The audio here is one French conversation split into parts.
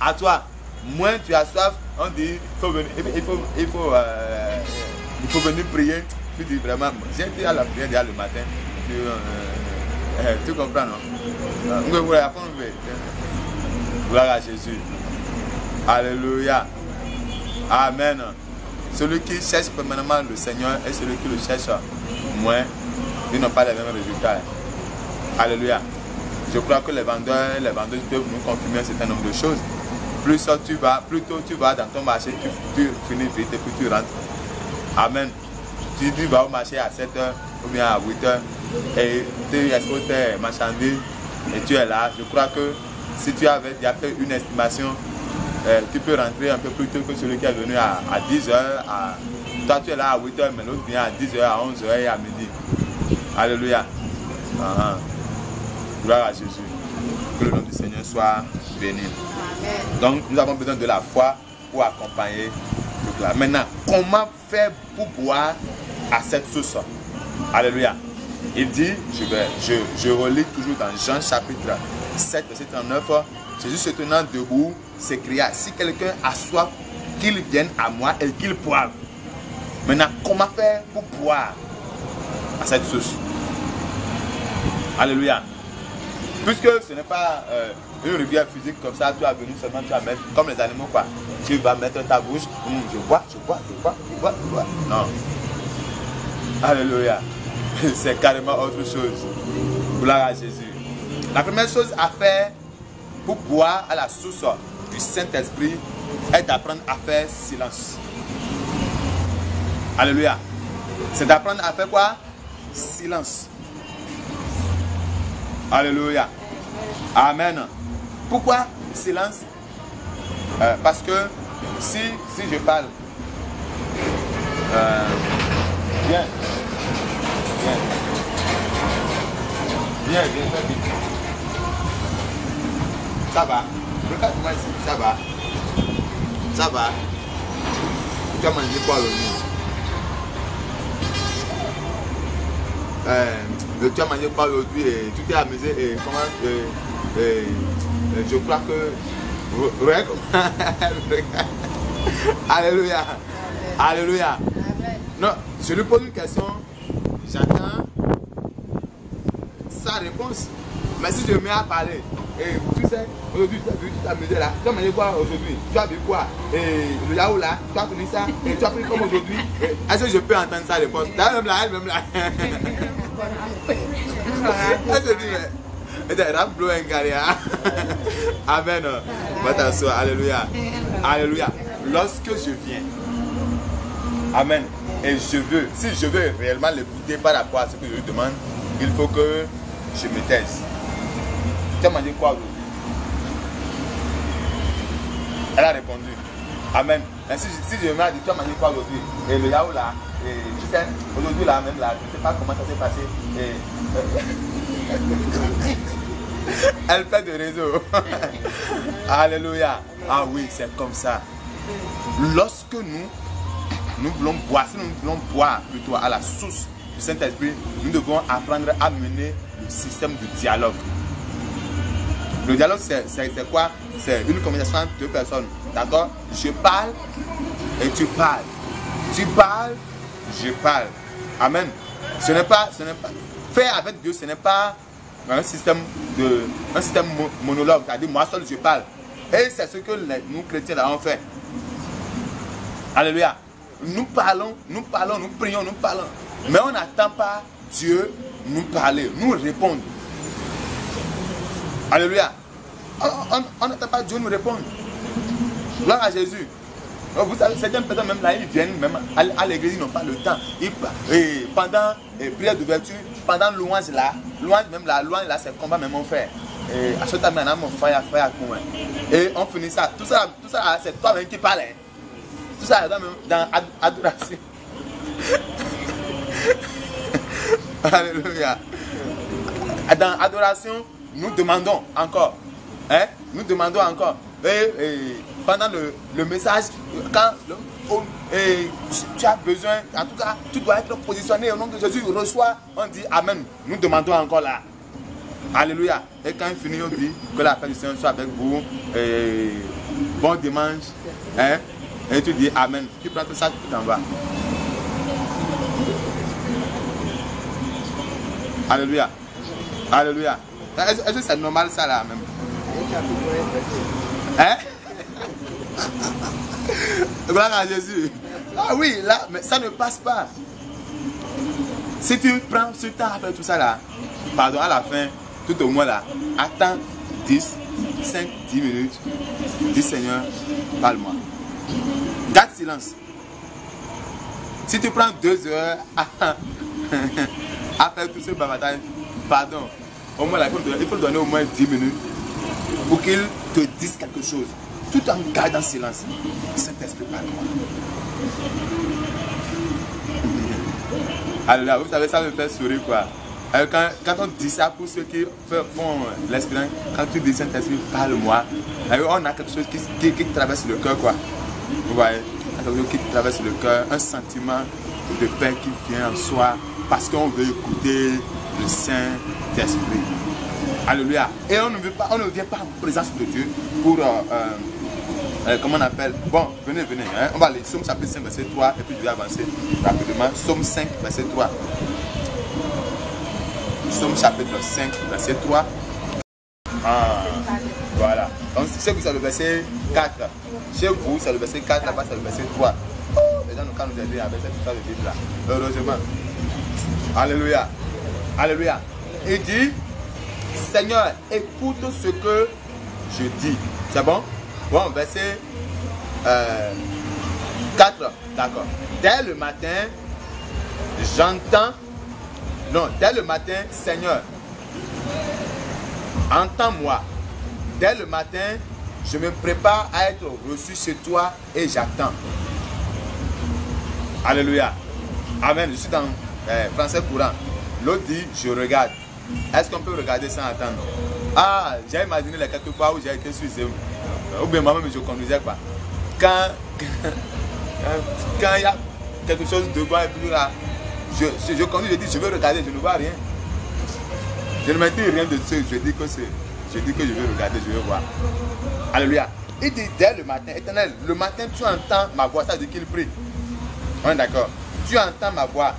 à toi. Moins tu as soif, on dit il faut venir prier. Tu dis vraiment, j'ai été à la prière déjà le matin. Tu comprends, non? Gloire à Jésus. Alléluia. Amen. Celui qui cherche permanemment le Seigneur et celui qui le cherche moins, ils n'ont pas les mêmes résultats. Alléluia. Je crois que les vendeurs peuvent nous confirmer un certain nombre de choses. Plus tôt tu vas dans ton marché, tu finis vite et puis tu rentres. Amen. Tu vas au marché à 7h ou bien à 8h et tu escortes tes marchandises et tu es là. Je crois que si tu avais déjà fait une estimation, tu peux rentrer un peu plus tôt que celui qui est venu à 10h. Toi tu es là à 8h, mais l'autre vient à 10h, à 11h et à midi. Alléluia. Gloire à Jésus. Que le nom du Seigneur soit béni. Donc nous avons besoin de la foi pour accompagner tout cela. Maintenant, comment faire pour boire à cette source? Alléluia. Il dit, je relis toujours dans Jean chapitre 7, verset 39. Jésus se tenant debout s'écria, si quelqu'un a soif, qu'il vienne à moi et qu'il boive. Maintenant, comment faire pour boire à cette source? Alléluia. Puisque ce n'est pas une rivière physique comme ça, tu as venu seulement, tu vas mettre, comme les animaux quoi. Tu vas mettre ta bouche, je bois. Non. Alléluia. C'est carrément autre chose. Gloire à Jésus. La première chose à faire pour boire à la source du Saint-Esprit est d'apprendre à faire silence. Alléluia. C'est d'apprendre à faire quoi? Silence. Alléluia. Amen. Pourquoi silence? Parce que si je parle, viens, ça va. Regarde-moi ici, ça va. Tu as mangé quoi aujourd'hui? Tu as mangé quoi aujourd'hui et tu t'es amusé et comment je crois que Alléluia. Alléluia. Non, je lui pose une question, j'attends sa réponse. Mais si je me mets à parler, et tu sais, aujourd'hui tu as vu, tu t'es amusé là, tu as mangé quoi aujourd'hui? Tu as vu quoi? Et le yaourt là, tu as connu ça? Et tu as pris comme aujourd'hui? Est-ce que je peux entendre sa réponse? Elle-même là. Elle te dit, mais amen. Alléluia. Alléluia. Lorsque je viens, amen, et si je veux réellement l'écouter par rapport à ce que je lui demande, il faut que je me taise. Tu as mangé quoi aujourd'hui? Elle a répondu, amen. Et si je me dis, tu as mangé quoi aujourd'hui? Et le yaourt là, et tu sais, aujourd'hui là, même là, je ne sais pas comment ça s'est passé. Elle fait de réseau. Alléluia. Ah oui, c'est comme ça. Lorsque nous voulons boire, si nous voulons boire plutôt à la source du Saint-Esprit, nous devons apprendre à mener le système de dialogue. Le dialogue, c'est quoi? C'est une conversation entre deux personnes. D'accord? Je parle et tu parles. Tu parles, je parle. Amen. Ce n'est pas faire avec Dieu, ce n'est pas un système monologue. C'est-à-dire, moi seul je parle. Et c'est ce que nous chrétiens avons fait. Alléluia. Nous parlons, nous prions, nous parlons. Mais on n'attend pas Dieu nous parler, nous répondre. Alléluia. On n'attend pas Dieu nous répondre. Gloire à Jésus. Vous savez, certaines personnes même là, ils viennent même à l'église, ils n'ont pas le temps. Et pendant prière d'ouverture, pendant louange là, c'est combat même mon frère. Et à ce temps, on a mon frère. Et on finit ça. Tout ça c'est toi-même qui parles. Tout ça dans adoration. Alléluia. Dans adoration, nous demandons encore. Nous demandons encore. Et pendant le message, quand tu as besoin, en tout cas, tu dois être positionné au nom de Jésus, reçois, on dit Amen. Nous demandons encore là. Alléluia. Et quand il finit, on dit que la paix du Seigneur soit avec vous. bon dimanche, hein, et tu dis Amen. Tu prends tout ça, tu t'envoies. Alléluia. Alléluia. Est-ce que c'est normal ça là même? Hein? Gloire à Jésus. Ah oui, là, mais ça ne passe pas. Si tu prends ce temps à faire tout ça là, pardon, à la fin, tout au moins là, attends 10, 5, 10 minutes. Dis Seigneur, parle-moi. Garde silence. Si tu prends 2 heures à faire tout ce bavatage, pardon, au moins là, il faut donner au moins 10 minutes pour qu'il te dise quelque chose. Tout en gardant silence. Saint-Esprit, parle-moi. Alors, vous savez, ça me fait sourire quoi. Quand on dit ça pour ceux qui font l'expérience, quand tu dis Saint-Esprit, parle-moi, on a quelque chose qui traverse le cœur quoi. Vous voyez, quelque chose qui traverse le cœur, un sentiment de paix qui vient en soi parce qu'on veut écouter le Saint-Esprit. Alléluia. Et on ne vient pas en présence de Dieu pour, comment on appelle, bon, venez, hein? On va aller, Somme chapitre 5, verset 3, et puis je vais avancer rapidement. Somme 5, verset 3. Somme chapitre 5, verset 3. Ah, voilà. Donc, chez vous, c'est le verset 4. Chez vous, c'est le verset 4, là-bas, c'est le verset 3. Les gens nous nous aider avec cette histoire de Bible là. Heureusement. Alléluia. Alléluia. Il dit, Seigneur, écoute ce que je dis. C'est bon? Bon, verset 4. D'accord. Dès le matin, j'entends. Non, dès le matin, Seigneur, entends-moi. Dès le matin, je me prépare à être reçu chez toi et j'attends. Alléluia. Amen. Je suis dans français courant. L'autre dit, je regarde. Est-ce qu'on peut regarder sans attendre? Ah, j'ai imaginé les quelques fois où j'ai été sur Zoom. Ou bien moi-même je conduisais quoi. Quand il y a quelque chose devant et puis là, je conduis, je dis je veux regarder, je ne vois rien. Je ne m'intime rien de ce, je dis que je veux regarder, je veux voir. Alléluia. Il dit dès le matin, Éternel, le matin tu entends ma voix, ça veut dire qu'il prie. On est d'accord. Tu entends ma voix.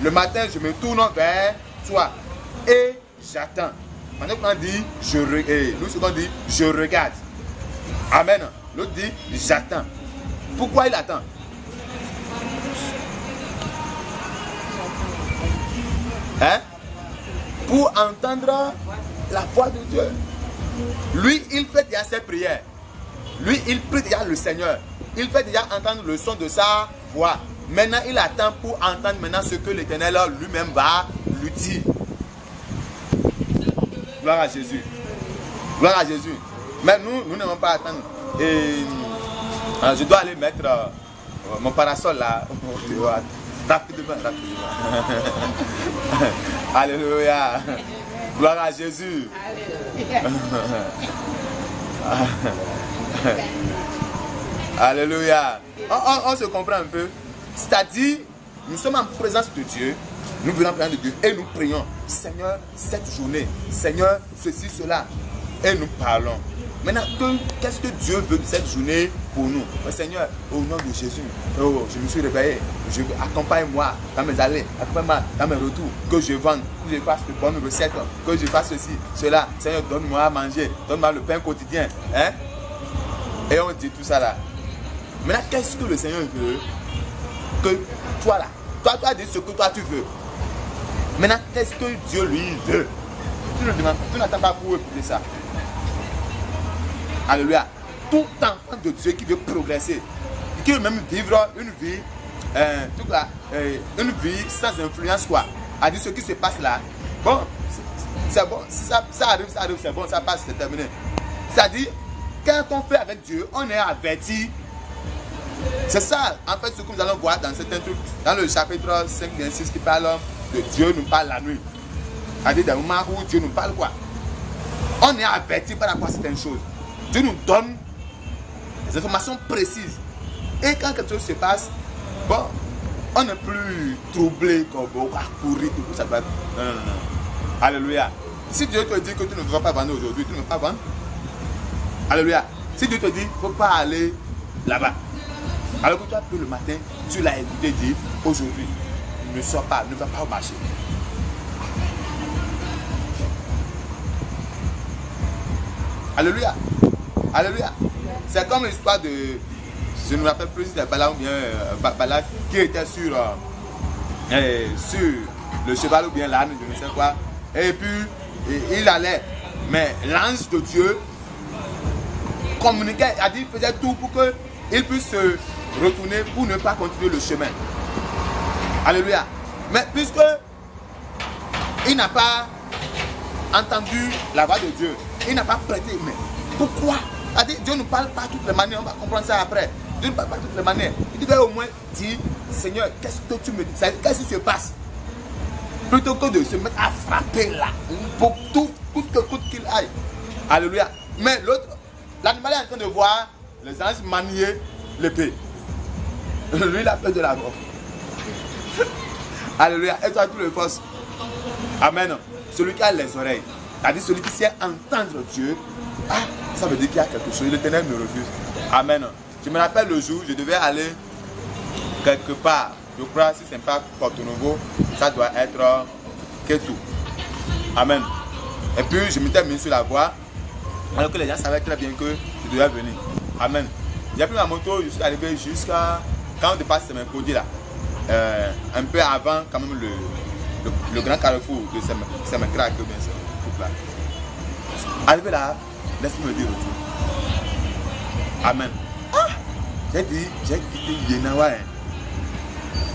Le matin je me tourne vers toi et j'attends. Maintenant on dit nous dit je regarde. Amen. L'autre dit j'attends. Pourquoi il attend? Hein? Pour entendre la voix de Dieu. Lui, il fait déjà ses prières. Lui, il prie déjà le Seigneur. Il fait déjà entendre le son de sa voix. Maintenant, il attend pour entendre maintenant ce que l'Éternel lui-même va lui dire. Gloire à Jésus. Gloire à Jésus. Mais nous n'aimons pas attendre. Et je dois aller mettre mon parasol là. Rapidement. Alléluia. Gloire à Jésus. Alléluia. On se comprend un peu. C'est-à-dire, nous sommes en présence de Dieu. Nous venons en présence de Dieu et nous prions. Seigneur, cette journée. Seigneur, ceci, cela. Et nous parlons. Maintenant, qu'est-ce que Dieu veut de cette journée pour nous? Seigneur, au nom de Jésus, je me suis réveillé. Accompagne-moi dans mes allées, accompagne-moi dans mes retours. Que je vende, que je fasse de bonnes recettes, que je fasse ceci, cela. Seigneur, donne-moi à manger, donne-moi le pain quotidien. Hein? Et on dit tout ça là. Maintenant, qu'est-ce que le Seigneur veut? Que toi là, toi dis ce que toi tu veux. Maintenant, qu'est-ce que Dieu lui veut? Tu ne demandes, tu n'attends pas pour écouter ça. Alléluia. Tout enfant de Dieu qui veut progresser, qui veut même vivre une vie, une vie sans influence quoi. A dit ce qui se passe là. Bon, c'est bon. Si ça arrive, c'est bon, ça passe, c'est terminé. C'est-à-dire, quand on fait avec Dieu, on est averti. C'est ça, en fait, ce que nous allons voir dans certains trucs, dans le chapitre 5, 26 qui parle de Dieu nous parle la nuit. C'est-à-dire, dans le moment où Dieu nous parle quoi. On est averti par rapport à certaines choses. Dieu nous donne des informations précises. Et quand quelque chose se passe, bon, on n'est plus troublé comme on va courir, tout ça. Non. Alléluia. Si Dieu te dit que tu ne vas pas vendre aujourd'hui, tu ne vas pas vendre. Alléluia. Si Dieu te dit, il ne faut pas aller là-bas. Alors que toi, le matin, tu l'as écouté dire, aujourd'hui, ne sors pas, ne va pas au marché. Alléluia. Alléluia. C'est comme l'histoire de, je ne me rappelle plus si c'était Balak ou bien Balak qui était sur le cheval ou bien l'âne, je ne sais quoi. Et puis, il allait. Mais l'ange de Dieu communiquait, a dit, faisait tout pour qu'il puisse se retourner pour ne pas continuer le chemin. Alléluia. Mais puisque il n'a pas entendu la voix de Dieu, il n'a pas prêté. Mais pourquoi? A dit, Dieu ne parle pas toutes les manières, on va comprendre ça après. Dieu ne parle pas toutes les manières. Il devait au moins dire, Seigneur, qu'est-ce que tu me dis? Qu'est-ce qui se passe? Plutôt que de se mettre à frapper là, pour tout coûte qu'il aille. Alléluia. Mais l'autre, l'animal est en train de voir les anges manier l'épée. Lui, il a peur de la mort. Alléluia. Et toi, tous les forces. Amen. Celui qui a les oreilles, c'est-à-dire celui qui sait entendre Dieu, ça veut dire qu'il y a quelque chose. L'Éternel me refuse. Amen. Je me rappelle le jour, je devais aller quelque part. Je crois, si ce n'est pas Porto Novo, ça doit être Ketu. Amen. Et puis, je m'étais mis sur la voie, alors que les gens savaient très bien que je devais venir. Amen. J'ai pris ma moto, je suis arrivé jusqu'à, quand on dépasse Semenkodi là, un peu avant quand même le grand carrefour de Semenkrak, bien sûr. Arrivé là, laisse-moi me dire retour. Amen. J'ai dit, j'ai quitté Yenawa.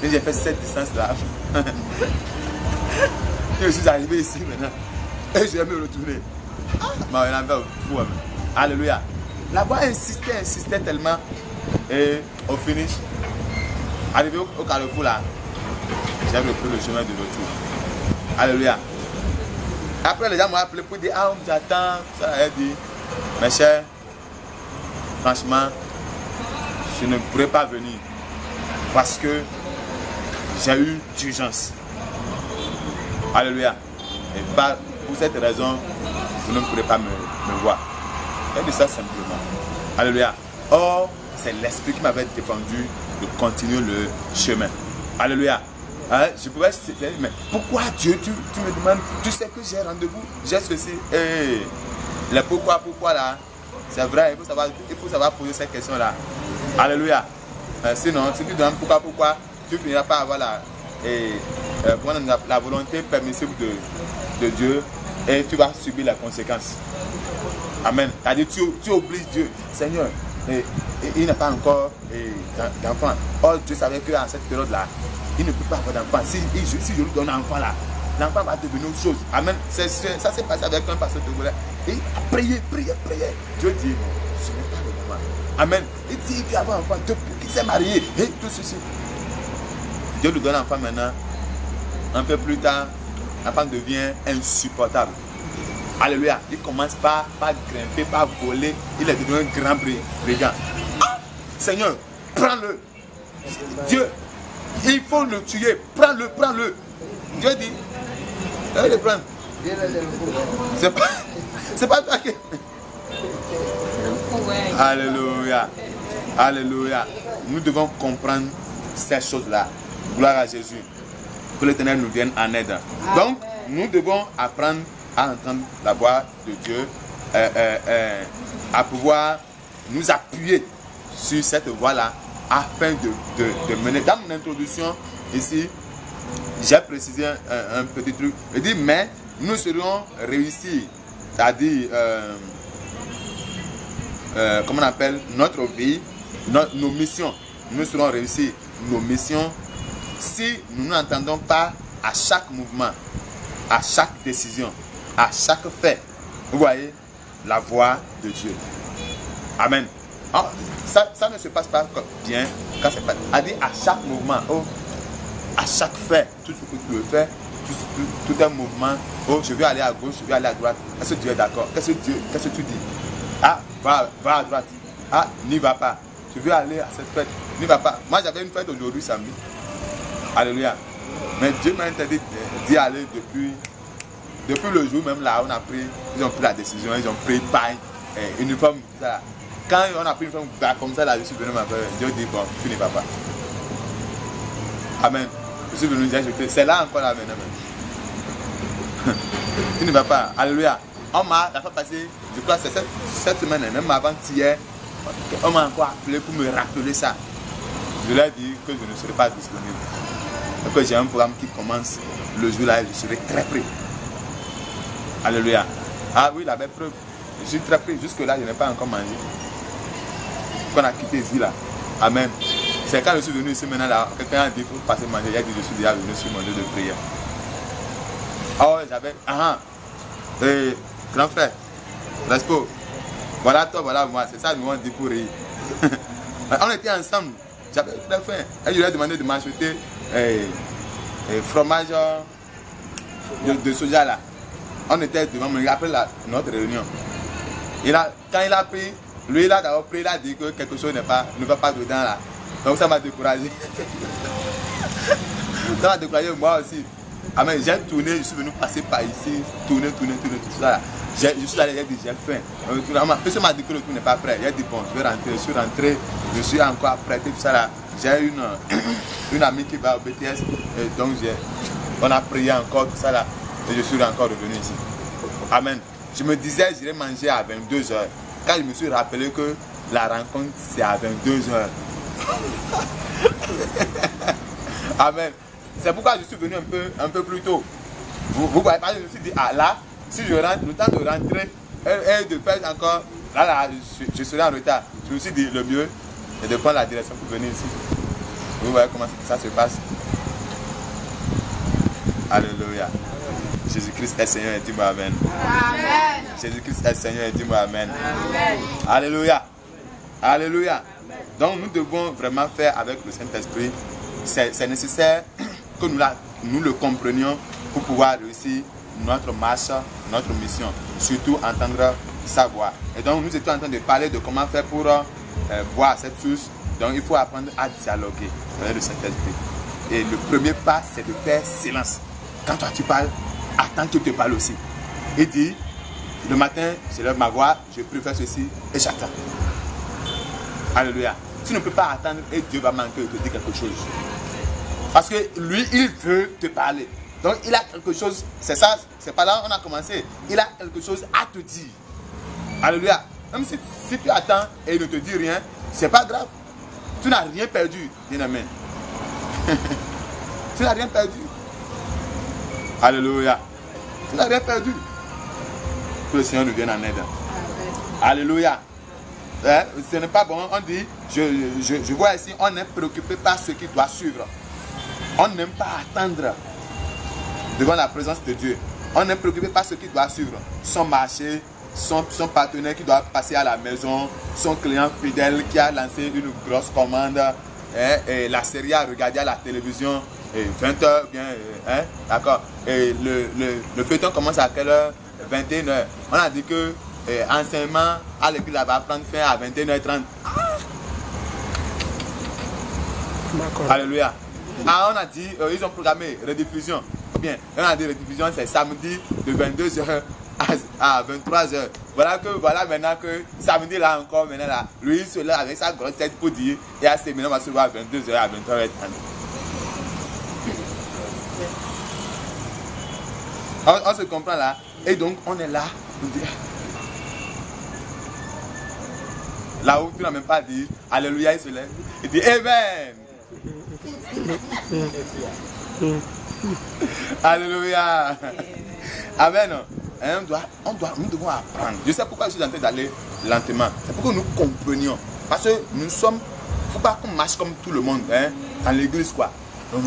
Et j'ai fait cette distance-là. Je suis arrivé ici maintenant. Et je vais me retourner. Mais on avait fou. Alléluia. La voix insistait tellement. Et au finish, arrivé au carrefour là, j'ai repris le chemin de retour. Alléluia. Après, les gens m'ont appelé pour dire, on t'attend. Ça a dit, mes chers, franchement, je ne pourrais pas venir. Parce que j'ai eu d'urgence. Alléluia. Et pour cette raison, vous ne pourrez pas me voir. Et de ça simplement. Alléluia. Or, c'est l'esprit qui m'avait défendu de continuer le chemin. Alléluia. Je pouvais dire, mais pourquoi Dieu, tu me demandes, tu sais que j'ai rendez-vous, j'ai ceci. Les pourquoi là, c'est vrai, il faut savoir poser cette question là. Alléluia. Sinon, si tu demandes pourquoi, tu finiras par avoir la volonté permissible de Dieu et tu vas subir les conséquences. Amen. C'est-à-dire, tu obliges Dieu, Seigneur, il n'a pas encore d'enfant. Or, Dieu savait qu'à cette période-là, il ne peut pas avoir d'enfant. Si je lui donne un enfant là, l'enfant va devenir autre chose. Amen. Ça s'est passé avec un pasteur de Gola. Et priez. Dieu dit, ce n'est pas le moment. Amen. Il dit qu'il va avoir un enfant, qu'il s'est marié, et tout ceci. Dieu lui donne un enfant maintenant. Un peu plus tard, l'enfant devient insupportable. Alléluia. Il commence par grimper, par voler. Il est devenu un grand brigand. Seigneur, prends-le. Dieu, il faut le tuer. Prends-le. Dieu dit, allez le prendre. C'est pas toi qui... Alléluia. Nous devons comprendre ces choses-là. Gloire à Jésus. Que l'Éternel nous vienne en aide. Donc, nous devons apprendre à entendre la voix de Dieu, à pouvoir nous appuyer sur cette voie-là afin de mener. Dans mon introduction ici, j'ai précisé un petit truc. Je dis, mais nous serons réussis, c'est-à-dire, comment on appelle, notre vie, nos missions. Nous serons réussis, nos missions, si nous n'entendons pas à chaque mouvement, à chaque décision, à chaque fait, vous voyez, la voix de Dieu. Amen. Oh, ça ne se passe pas bien quand c'est pas. A dit à chaque mouvement, à chaque fait, tout ce que tu veux faire, tout un mouvement, je vais aller à gauche, je vais aller à droite. Est-ce que Dieu est d'accord? Qu'est-ce que tu dis? Va à droite. N'y va pas. Je veux aller à cette fête. N'y va pas. Moi, j'avais une fête aujourd'hui, samedi. Alléluia. Mais Dieu m'a interdit d'y aller depuis le jour même là, ils ont pris la décision, ils ont pris paille, uniforme, ça. quand on a pris une femme comme ça, là, je suis venu m'appeler. Dieu dit, bon, tu n'y vas pas. Amen. Je suis venu dire, c'est là encore là maintenant. Tu ne vas pas. Alléluia. On m'a, la fois passée, je crois que c'est cette semaine, même avant-hier, on m'a encore appelé pour me rappeler ça. Je leur ai dit que je ne serai pas disponible. Et que j'ai un programme qui commence le jour-là et je serai très prêt. Alléluia. Ah oui, la belle preuve. Je suis très prêt. Jusque-là, je n'ai pas encore mangé. Qu'on a quitté ici là. Amen. C'est quand je suis venu ici maintenant là, quelqu'un a dit il faut passer manger. Il a dit je suis déjà venu sur mon lieu de prière. Oh, j'avais. Grand frère, Respo, voilà toi, voilà moi. C'est ça nous on dit pour rire. On était ensemble. J'avais très faim. Et je lui ai demandé de m'acheter fromage de soja là. On était devant moi après notre réunion. Quand il a pris, lui il a d'abord pris, il a dit que quelque chose ne va pas dedans là. Donc ça m'a découragé. Ça m'a découragé moi aussi. Ah mais j'ai tourné, je suis venu passer par ici, tourner, tout ça là. Je suis allé, j'ai dit j'ai faim. Personne m'a dit que le tour n'est pas prêt. J'ai dit bon, je vais rentrer, je suis rentré, je suis encore apprêté, tout ça là. J'ai une amie qui va au BTS, et donc on a prié encore, tout ça là. Et je suis encore revenu ici. Amen. Je me disais, j'irai manger à 22h. Quand je me suis rappelé que la rencontre, c'est à 22h. Amen. C'est pourquoi je suis venu un peu plus tôt. Vous voyez pas, je me suis dit, ah là, si je rentre, le temps de rentrer et de faire encore, là, je serai en retard. Je me suis dit, le mieux est de prendre la direction pour venir ici. Vous voyez comment ça se passe. Alléluia. Jésus-Christ est Seigneur et dis-moi Amen. Amen. Jésus-Christ est Seigneur et dis-moi Amen. Amen. Alléluia. Alléluia. Donc nous devons vraiment faire avec le Saint-Esprit. C'est nécessaire que nous le comprenions pour pouvoir réussir notre marche, notre mission. Surtout entendre sa voix. Et donc nous étions en train de parler de comment faire pour boire cette source. Donc il faut apprendre à dialoguer avec le Saint-Esprit. Et le premier pas, c'est de faire silence. Quand toi tu parles, attends qu'il te parle aussi. Il dit, le matin, je lève ma voix, je préfère ceci et j'attends. Alléluia. Tu ne peux pas attendre et Dieu va manquer de te dire quelque chose. Parce que lui, il veut te parler. Donc il a quelque chose, c'est ça, c'est pas là où on a commencé. Il a quelque chose à te dire. Alléluia. Même si tu attends et il ne te dit rien, c'est pas grave. Tu n'as rien perdu, bien-aimé. Tu n'as rien perdu. Alléluia. Tu n'as rien perdu. Que le Seigneur nous vienne en aide. Alléluia. Ce n'est pas bon. On dit, je vois ici, on est préoccupé par ce qui doit suivre. On n'aime pas attendre devant la présence de Dieu. On est préoccupé par ce qui doit suivre. Son marché, son partenaire qui doit passer à la maison, son client fidèle qui a lancé une grosse commande, et la série à regarder à la télévision, 20h, bien, d'accord. Et le feuilleton commence à quelle heure? 21h. On a dit que enseignement à l'église va prendre fin à 21h30. Alléluia. Ah, on a dit, ils ont programmé rediffusion. Bien, on a dit rediffusion, c'est samedi de 22h à 23h. Voilà maintenant que samedi là encore, maintenant là, lui il se lève avec sa grosse tête pour dire, et à maintenant on va se voir à 22h à 23h30. On se comprend là, et donc on est là, on dit, là où tu n'as même pas dit, alléluia, il se lève, il dit, amen. Alléluia. Amen. Nous devons apprendre. Je sais pourquoi je suis en train d'aller lentement. C'est pour que nous comprenions. Parce que nous sommes, il ne faut pas qu'on marche comme tout le monde, dans l'église quoi. Non.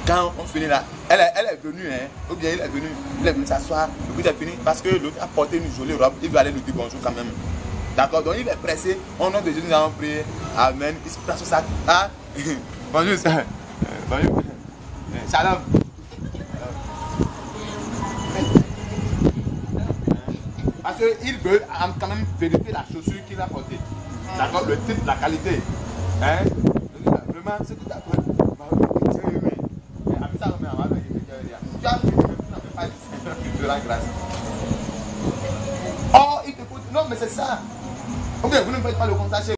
Quand on finit là, elle est venue, ou bien il est venu s'asseoir, le but est fini, parce que l'autre a porté une jolie robe, il veut aller lui dire bonjour quand même. D'accord, donc il est pressé, au nom de Jésus nous allons prier, amen, il se place sur sa... Ah, bonjour ça. Bonjour. Shalom. Parce qu'il veut quand même vérifier la chaussure qu'il a portée. D'accord, le type, la qualité. Vraiment, c'est tout à fait. Oh, il te pose. Non, mais c'est ça. Ok, vous ne faites pas le constat chez